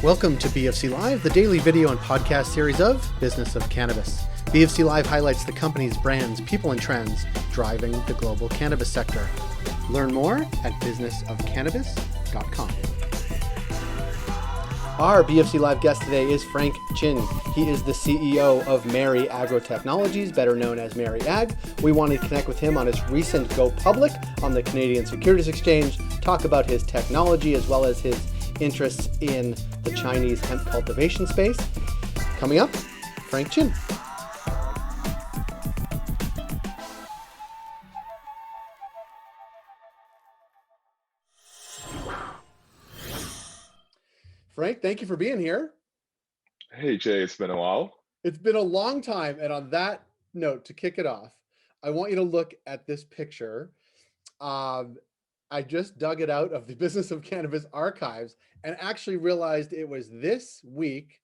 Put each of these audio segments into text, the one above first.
Welcome to BFC Live, the daily video and podcast series of Business of Cannabis. BFC Live highlights the company's brands, people, and trends driving the global cannabis sector. Learn more at businessofcannabis.com. Our BFC Live guest today is Frank Chin. He is the CEO of MaryAg Technologies, better known as MaryAg. We wanted to connect with him on his recent go public on the Canadian Securities Exchange, talk about his technology as well as his interests in the Chinese hemp cultivation space. Coming up, Frank Chin. Frank, thank you for being here. Hey, Jay, it's been a while. It's been a long time. And on that note, to kick it off, I want you to look at this picture. I just dug it out of the Business of Cannabis archives and actually realized it was this week,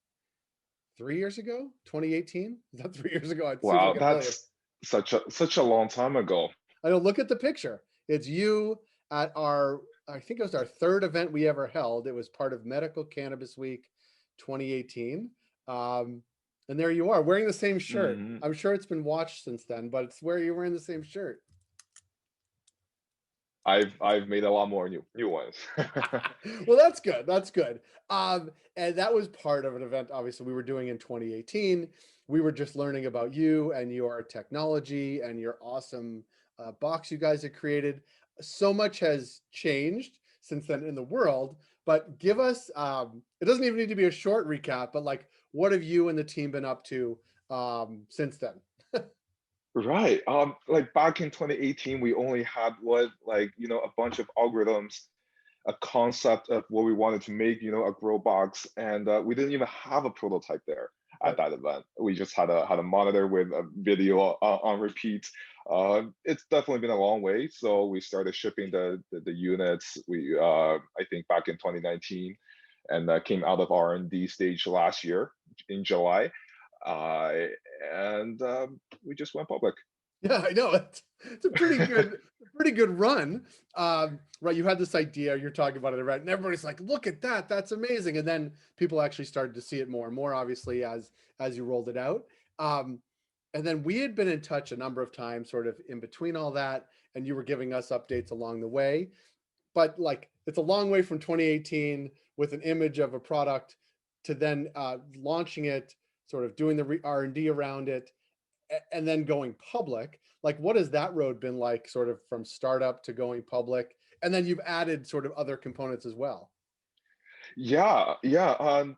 3 years ago, 2018. Is that 3 years ago? It seems Wow, like a million. that's such a long time ago. I know, look at the picture. It's you at I think it was our third event we ever held. It was part of Medical Cannabis Week 2018. And there you are wearing the same shirt. Mhm. I'm sure it's been watched since then, but it's where you're wearing the same shirt. I've made a lot more new ones. Well, that's good. That's good. And that was part of an event, obviously, we were doing in 2018. We were just learning about you and your technology and your awesome box you guys have created. So much has changed since then in the world, but give us, it doesn't even need to be a short recap, but like, what have you and the team been up to since then? Right. Like back in 2018, we only had a bunch of algorithms, a concept of what we wanted to make, a grow box, and we didn't even have a prototype there at that event. We just had a monitor with a video on repeat. It's definitely been a long way. So we started shipping the units. I think back in 2019, and came out of R&D stage last year in July. And we just went public. Yeah, I know. It's a pretty good run. Right, you had this idea, you're talking about it, right? And everybody's like, look at that, that's amazing. And then people actually started to see it more and more, obviously, as you rolled it out. And then we had been in touch a number of times, sort of in between all that, and you were giving us updates along the way. But like, it's a long way from 2018 with an image of a product to then launching it, sort of doing the R&D around it, and then going public. Like, what has that road been like, sort of from startup to going public? And then you've added sort of other components as well. Yeah,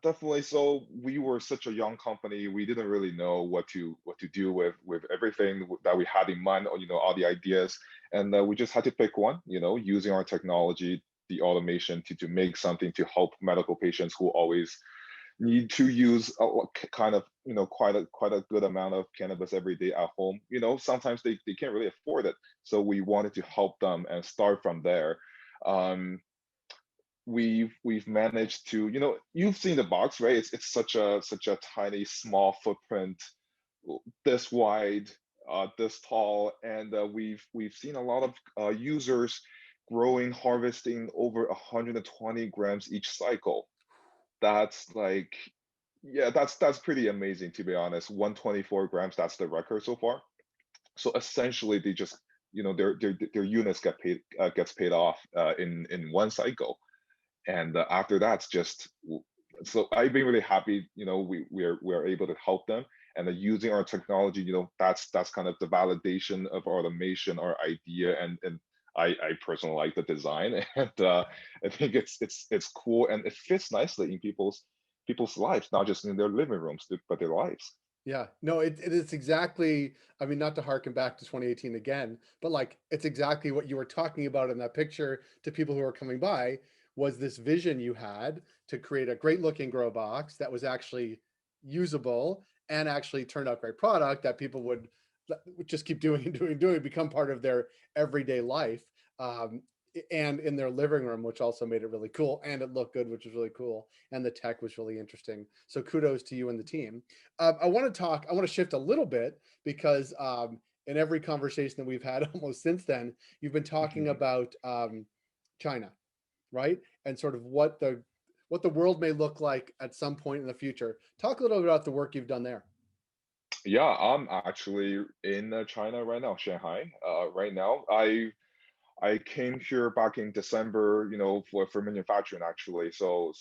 definitely. So we were such a young company. We didn't really know what to do with everything that we had in mind, or all the ideas, and we just had to pick one. Using our technology, the automation to make something to help medical patients who always need to use kind of quite a good amount of cannabis every day at home. Sometimes they can't really afford it, so we wanted to help them and start from there. We've managed to, you've seen the box, right? It's such a tiny small footprint, this wide, this tall, and we've seen a lot of users growing, harvesting over 120 grams each cycle. That's like, yeah, that's pretty amazing, to be honest. 124 grams, that's the record so far. So essentially, they just, their units gets paid off in one cycle, and after that's just. So I've been really happy. We're able to help them, and using our technology. That's kind of the validation of automation, our idea, and I personally like the design, and I think it's cool, and it fits nicely in people's lives, not just in their living rooms, but their lives. Yeah, no, it is exactly, I mean, not to harken back to 2018 again, but like, it's exactly what you were talking about in that picture to people who are coming by, was this vision you had to create a great looking grow box that was actually usable and actually turned out great product that people would just keep doing and doing, become part of their everyday life. And in their living room, which also made it really cool, and it looked good, which was really cool, and the tech was really interesting. So kudos to you and the team. I want to shift a little bit because in every conversation that we've had almost since then, you've been talking Mhm. about China, right? And sort of what what the world may look like at some point in the future. Talk a little bit about the work you've done there. Yeah, I'm actually in China right now, Shanghai. Right now, I came here back in December, for manufacturing actually. So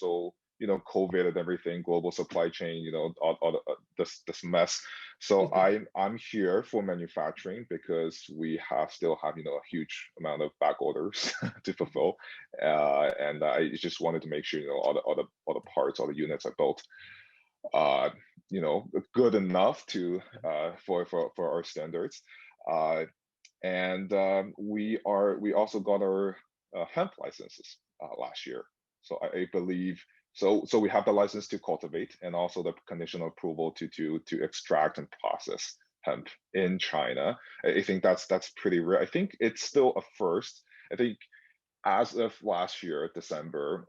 COVID and everything, global supply chain, all this mess. So I'm here for manufacturing because we still have a huge amount of back orders to fulfill, and I just wanted to make sure all the parts, all the units are built, uh, good enough to for our standards. Uh, and we also got our hemp licenses last year. So I believe so we have the license to cultivate and also the conditional approval to extract and process hemp in China. I think that's pretty rare. I think it's still a first. I think as of last year, December,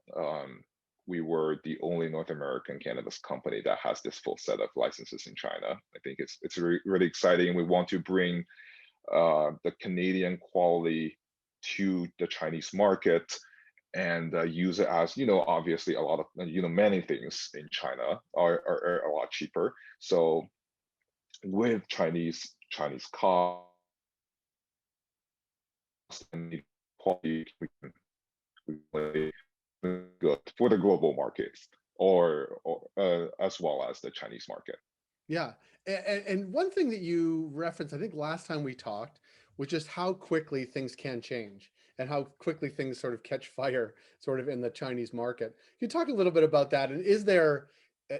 we were the only North American cannabis company that has this full set of licenses in China. I think it's really exciting, and we want to bring the Canadian quality to the Chinese market and use it as, obviously a lot of, many things in China are a lot cheaper. So with Chinese cost and quality, we can good for the global markets or as well as the Chinese market. Yeah. And one thing that you referenced, I think last time we talked, was just how quickly things can change and how quickly things sort of catch fire sort of in the Chinese market. Can you talk a little bit about that? And is there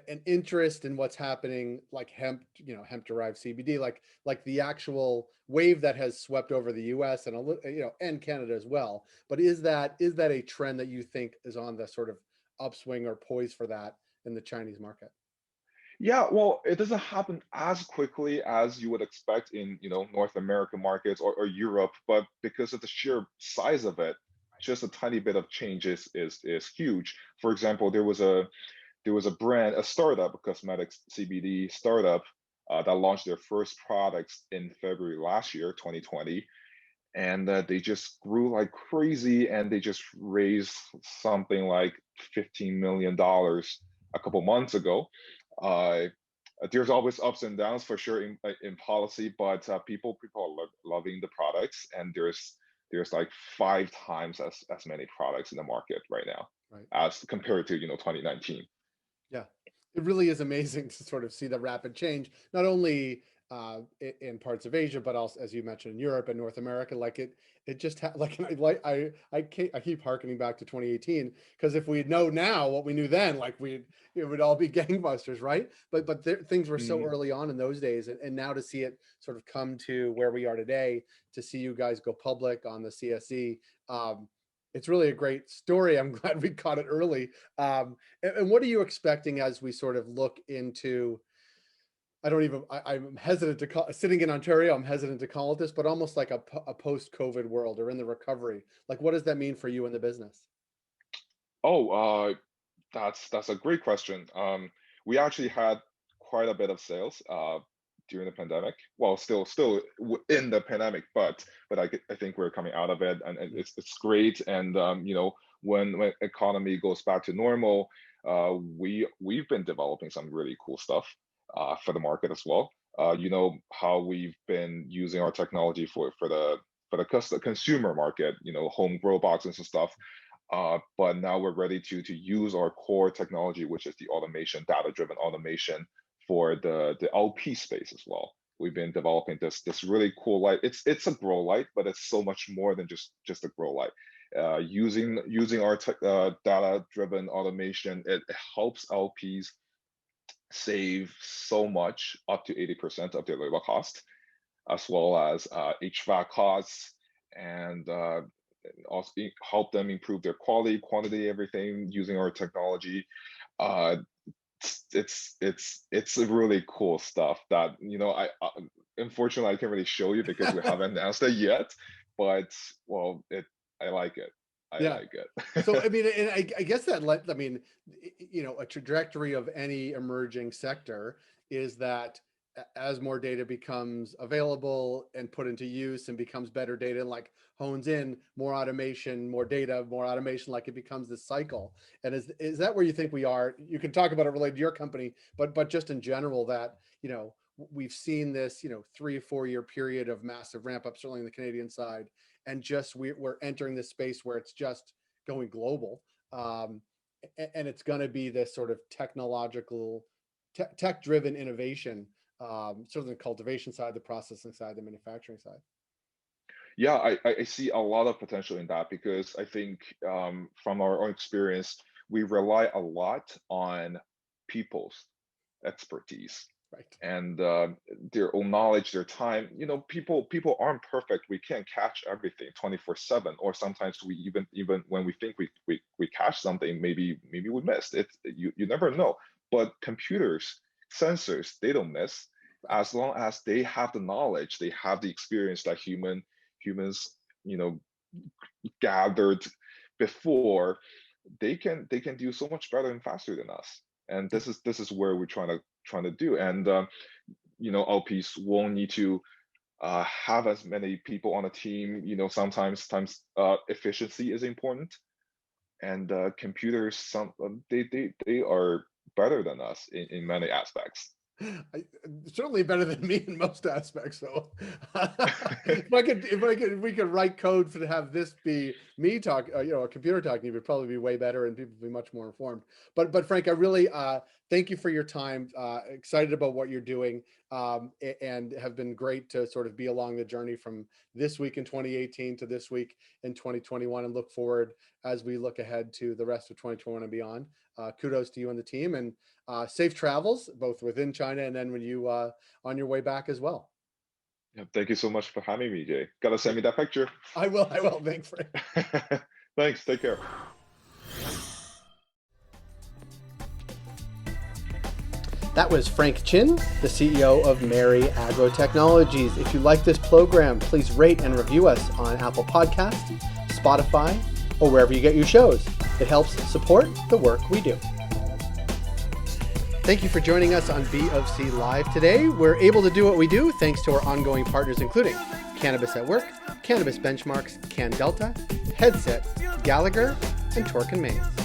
an interest in what's happening, like hemp, hemp derived CBD, like the actual wave that has swept over the US and and Canada as well. But is that a trend that you think is on the sort of upswing or poised for that in the Chinese market? Yeah, well, it doesn't happen as quickly as you would expect in, North American markets or Europe, but because of the sheer size of it, just a tiny bit of change is huge. For example, there was a brand, a startup, a cosmetics CBD startup, that launched their first products in February last year, 2020, and they just grew like crazy, and they just raised something like $15 million a couple months ago. uh, there's always ups and downs for sure in policy, but people are loving the products, and there's like 5 times as many products in the market right now Right. as compared to 2019. Yeah, it really is amazing to sort of see the rapid change, not only in parts of Asia, but also, as you mentioned, in Europe and North America. Like it just like I keep harkening back to 2018, because if we know now what we knew then, like it would all be gangbusters, right? But things were so Mhm. early on in those days, and now to see it sort of come to where we are today, to see you guys go public on the CSE. It's really a great story. I'm glad we caught it early. And what are you expecting as we sort of look into, I don't even, I'm hesitant to call, sitting in Ontario, I'm hesitant to call it this, but almost like a post-COVID world or in the recovery. Like, what does that mean for you in the business? Oh, that's a great question. We actually had quite a bit of sales during the pandemic. Well, still in the pandemic, but I think we're coming out of it, and Mm. it's great. And when economy goes back to normal, we've been developing some really cool stuff for the market as well. You know how we've been using our technology for the consumer market, home grow boxes and stuff. But now we're ready to use our core technology, which is the automation, data-driven automation for the LP space as well. We've been developing this really cool light. It's a grow light, but it's so much more than just a grow light. Using our data-driven automation, it helps LPs save so much, up to 80% of their labor cost, as well as HVAC costs, and also help them improve their quality, quantity, everything using our technology. Uh, it's really cool stuff that I unfortunately I can't really show you because we haven't announced it yet. But well, I like it. I Yeah. like So, it. I mean, and I guess that a trajectory of any emerging sector is that as more data becomes available and put into use and becomes better data and like hones in, more automation, more data, more automation, like it becomes this cycle. And is that where you think we are? You can talk about it related to your company, but just in general that, we've seen this, 3 or 4 year period of massive ramp up, certainly on the Canadian side. And just we're entering this space where it's just going global. And it's going to be this sort of technological, tech driven innovation, certainly the cultivation side, the processing side, the manufacturing side. Yeah, I see a lot of potential in that because I think from our own experience, we rely a lot on people's expertise Right. and their own knowledge, their time. People aren't perfect. We can't catch everything 24/7, or sometimes we even when we think we catch something, maybe we missed it. You never know. But computers, sensors, they don't miss as long as they have the knowledge, they have the experience that humans gathered before. They can do so much better and faster than us, and this is where we're trying to do. And LPs won't need to have as many people on a team. Sometimes efficiency is important, and computers, they are better than us in many aspects. Certainly better than me in most aspects. So if we could write code to have this be me talk, a computer talking, it would probably be way better and people would be much more informed. But Frank, I really thank you for your time. Excited about what you're doing, and have been great to sort of be along the journey from this week in 2018 to this week in 2021, and look forward as we look ahead to the rest of 2021 and beyond. Kudos to you and the team, and safe travels both within China and then when you on your way back as well. Yeah, thank you so much for having me, Jay. Gotta send me that picture. I will. Thanks, Frank. Thanks. Take care. That was Frank Chin, the CEO of MaryAg Technologies. If you like this program, please rate and review us on Apple Podcasts, Spotify, or wherever you get your shows. It helps support the work we do. Thank you for joining us on B of C Live today. We're able to do what we do thanks to our ongoing partners, including Cannabis at Work, Cannabis Benchmarks, CanDelta, Headset, Gallagher, and Torque & Mains.